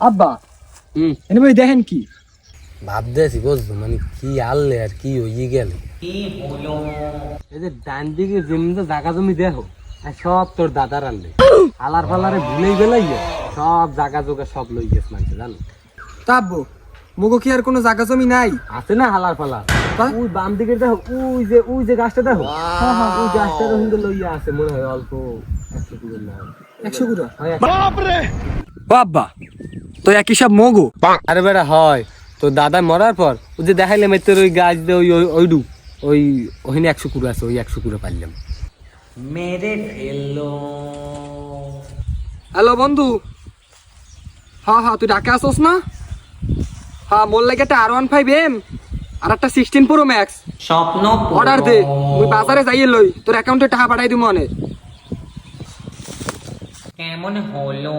আব্বা এনে ভাই দেখেন কি ভাবতেছি বুঝছো মানে কি আনলে আর কি হয়ে গেল এই যে ডান দিকে জমিতে জায়গা জমি দেখো আর সব তোর দাদার আনলে আলার ফালারে ভুলেই গেলাই সব জায়গা জোগা সব লই গেছে মানুষ জানো তা আব্বু মুগো কি আর কোনো জায়গা জমি নাই? আছে না হালার ফালার তা? ওই বাম দিকে দেখো ওই যে গাছটা দেখো ওই গাছটা কিন্তু লইয়া আছে মনে হয় অল্প 100 কুড়ি না 100 গুড়া হয় ও আব্বা তো একই সব মগো আরে বেটা হয় তো দাদা মরার পর ওই যে দেখাইলাম তোর ওই গাছ দিয়ে ওইডু ওইখানে 100 কুড়ো আছে ওই 100 কুড়ো পাইলাম মেরে ফেললো হ্যালো বন্ধু, হ্যাঁ তুই ঢাকা আসোস না? হ্যাঁ মোর লাগে একটা R15M আর একটা 16 Pro Max স্বপ্ন অর্ডার দে, মুই বাজারে যাইয়ে লই, তোর অ্যাকাউন্টে টাকা পাঠাই দিমু অনেক। কেমন হলো